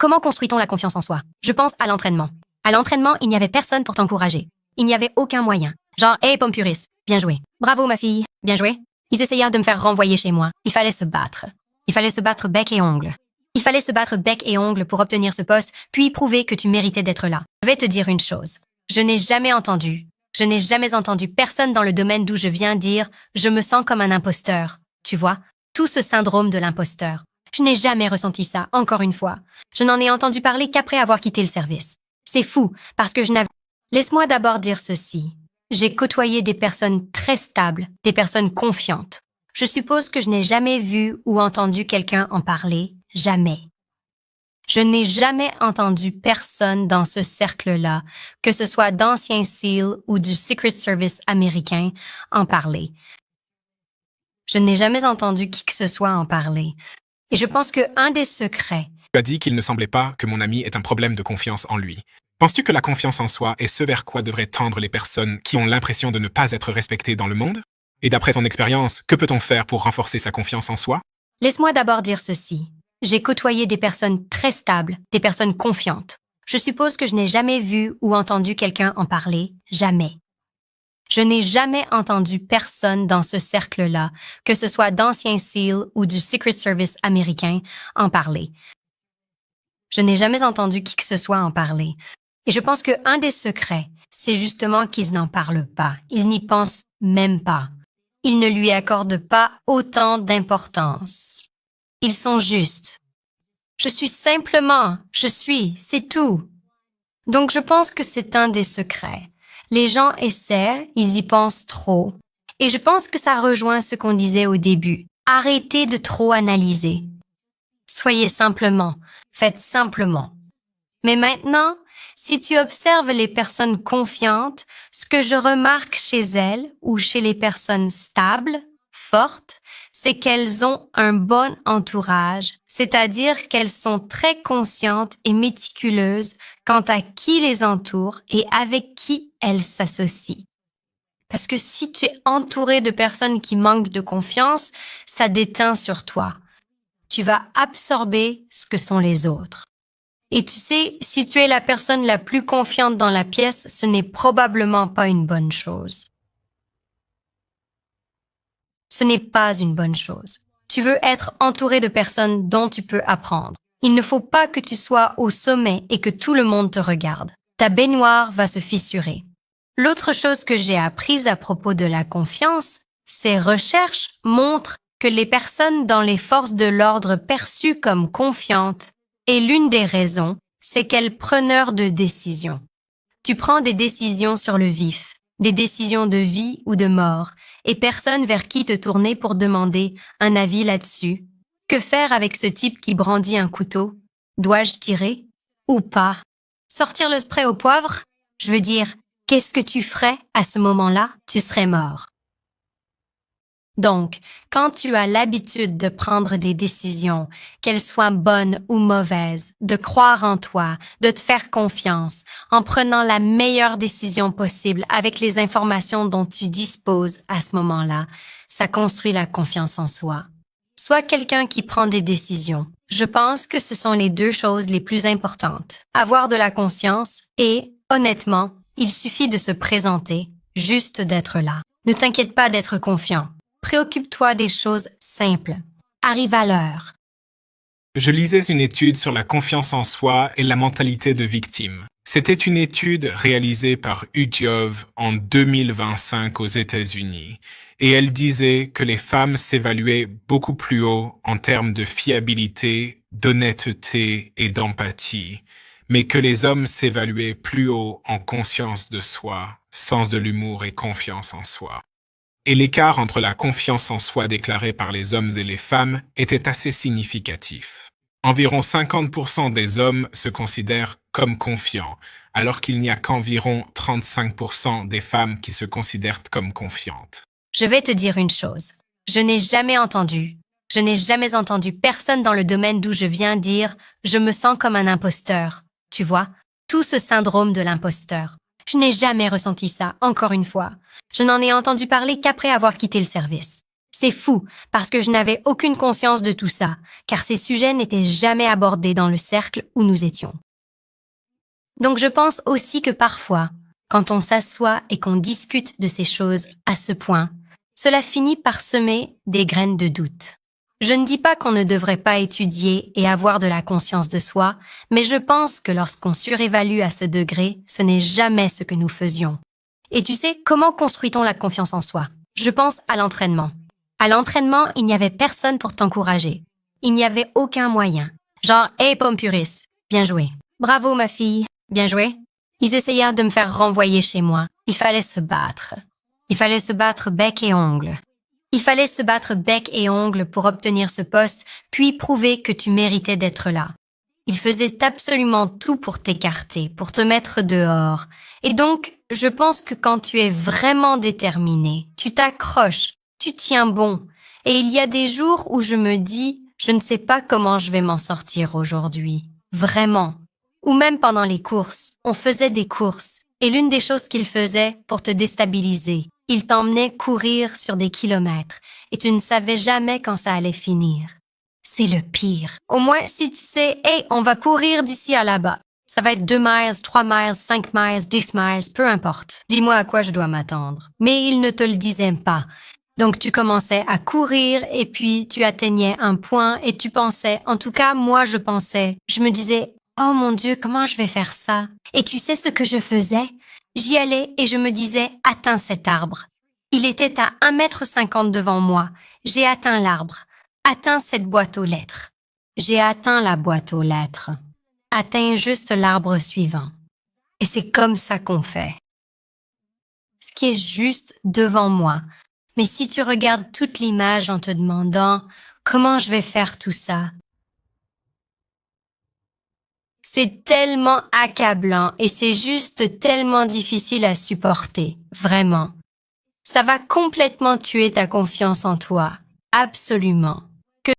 Comment construit-on la confiance en soi? Je pense à l'entraînement. À l'entraînement, il n'y avait personne pour t'encourager. Il n'y avait aucun moyen. Genre, hey, pomme puriste, bien joué. Bravo, ma fille, bien joué. Ils essayèrent de me faire renvoyer chez moi. Il fallait se battre. Il fallait se battre bec et ongle. Il fallait se battre bec et ongle pour obtenir ce poste, puis prouver que tu méritais d'être là. Je vais te dire une chose. Je n'ai jamais entendu personne dans le domaine d'où je viens dire « je me sens comme un imposteur ». Tu vois, tout ce syndrome de l'imposteur. Je n'ai jamais ressenti ça, encore une fois. Je n'en ai entendu parler qu'après avoir quitté le service. C'est fou, parce que je n'avais... Laisse-moi d'abord dire ceci. J'ai côtoyé des personnes très stables, des personnes confiantes. Je suppose que je n'ai jamais vu ou entendu quelqu'un en parler, jamais. Je n'ai jamais entendu personne dans ce cercle-là, que ce soit d'anciens SEAL ou du Secret Service américain, en parler. Je n'ai jamais entendu qui que ce soit en parler. Et je pense qu'un des secrets... Tu as dit qu'il ne semblait pas que mon ami ait un problème de confiance en lui. Penses-tu que la confiance en soi est ce vers quoi devraient tendre les personnes qui ont l'impression de ne pas être respectées dans le monde? Et d'après ton expérience, que peut-on faire pour renforcer sa confiance en soi? Laisse-moi d'abord dire ceci. J'ai côtoyé des personnes très stables, des personnes confiantes. Je suppose que je n'ai jamais vu ou entendu quelqu'un en parler, jamais. Je n'ai jamais entendu personne dans ce cercle-là, que ce soit d'anciens SEAL ou du Secret Service américain, en parler. Je n'ai jamais entendu qui que ce soit en parler. Et je pense qu'un des secrets, c'est justement qu'ils n'en parlent pas. Ils n'y pensent même pas. Ils ne lui accordent pas autant d'importance. Ils sont justes. Je suis, c'est tout. Donc je pense que c'est un des secrets. Les gens essaient, ils y pensent trop. Et je pense que ça rejoint ce qu'on disait au début. Arrêtez de trop analyser. Soyez simplement, faites simplement. Mais maintenant, si tu observes les personnes confiantes, ce que je remarque chez elles ou chez les personnes stables, fortes, c'est qu'elles ont un bon entourage, c'est-à-dire qu'elles sont très conscientes et méticuleuses quant à qui les entoure et avec qui elles s'associent. Parce que si tu es entouré de personnes qui manquent de confiance, ça déteint sur toi. Tu vas absorber ce que sont les autres. Et tu sais, si tu es la personne la plus confiante dans la pièce, ce n'est probablement pas une bonne chose. Ce n'est pas une bonne chose. Tu veux être entouré de personnes dont tu peux apprendre. Il ne faut pas que tu sois au sommet et que tout le monde te regarde. Ta baignoire va se fissurer. L'autre chose que j'ai apprise à propos de la confiance, ces recherches montrent que les personnes dans les forces de l'ordre perçues comme confiantes, et l'une des raisons, c'est qu'elles preneur de décisions. Tu prends des décisions sur le vif, des décisions de vie ou de mort, et personne vers qui te tourner pour demander un avis là-dessus. Que faire avec ce type qui brandit un couteau? Dois-je tirer? Ou pas? Sortir le spray au poivre? Je veux dire, qu'est-ce que tu ferais à ce moment-là? Tu serais mort. Donc, quand tu as l'habitude de prendre des décisions, qu'elles soient bonnes ou mauvaises, de croire en toi, de te faire confiance, en prenant la meilleure décision possible avec les informations dont tu disposes à ce moment-là, ça construit la confiance en soi. Sois quelqu'un qui prend des décisions. Je pense que ce sont les deux choses les plus importantes. Avoir de la conscience et, honnêtement, il suffit de se présenter, juste d'être là. Ne t'inquiète pas d'être confiant. Préoccupe-toi des choses simples. Arrive à l'heure. Je lisais une étude sur la confiance en soi et la mentalité de victime. C'était une étude réalisée par YouGov en 2025 aux États-Unis, et elle disait que les femmes s'évaluaient beaucoup plus haut en termes de fiabilité, d'honnêteté et d'empathie, mais que les hommes s'évaluaient plus haut en conscience de soi, sens de l'humour et confiance en soi. Et l'écart entre la confiance en soi déclarée par les hommes et les femmes était assez significatif. Environ 50% des hommes se considèrent comme confiants, alors qu'il n'y a qu'environ 35% des femmes qui se considèrent comme confiantes. Je vais te dire une chose. Je n'ai jamais entendu personne dans le domaine d'où je viens dire « je me sens comme un imposteur ». Tu vois, tout ce syndrome de l'imposteur. Je n'ai jamais ressenti ça, encore une fois. Je n'en ai entendu parler qu'après avoir quitté le service. C'est fou, parce que je n'avais aucune conscience de tout ça, car ces sujets n'étaient jamais abordés dans le cercle où nous étions. Donc je pense aussi que parfois, quand on s'assoit et qu'on discute de ces choses à ce point, cela finit par semer des graines de doute. Je ne dis pas qu'on ne devrait pas étudier et avoir de la conscience de soi, mais je pense que lorsqu'on surévalue à ce degré, ce n'est jamais ce que nous faisions. Et tu sais, comment construit-on la confiance en soi? Je pense à l'entraînement. À l'entraînement, il n'y avait personne pour t'encourager. Il n'y avait aucun moyen. Genre, « Hey, pomme puriste, bien joué. Bravo, ma fille, bien joué. » Ils essayèrent de me faire renvoyer chez moi. Il fallait se battre. Il fallait se battre bec et ongle. Il fallait se battre bec et ongle pour obtenir ce poste, puis prouver que tu méritais d'être là. Ils faisaient absolument tout pour t'écarter, pour te mettre dehors. Et donc, je pense que quand tu es vraiment déterminé, tu t'accroches, tu tiens bon. Et il y a des jours où je me dis, je ne sais pas comment je vais m'en sortir aujourd'hui. Vraiment. Ou même pendant les courses. On faisait des courses. Et l'une des choses qu'ils faisaient pour te déstabiliser, ils t'emmenaient courir sur des kilomètres. Et tu ne savais jamais quand ça allait finir. C'est le pire. Au moins, si tu sais, hey, on va courir d'ici à là-bas. Ça va être 2 miles, 3 miles, 5 miles, 10 miles, peu importe. Dis-moi à quoi je dois m'attendre. Mais ils ne te le disaient pas. Donc tu commençais à courir et puis tu atteignais un point et tu pensais, en tout cas moi je pensais, je me disais, oh mon Dieu, comment je vais faire ça? Et tu sais ce que je faisais? J'y allais et je me disais, atteins cet arbre. Il était à 1,50 m devant moi. J'ai atteint l'arbre. Atteins cette boîte aux lettres. J'ai atteint la boîte aux lettres. Atteins juste l'arbre suivant. Et c'est comme ça qu'on fait. Ce qui est juste devant moi. Mais si tu regardes toute l'image en te demandant comment je vais faire tout ça, c'est tellement accablant et c'est juste tellement difficile à supporter, vraiment. Ça va complètement tuer ta confiance en toi, absolument.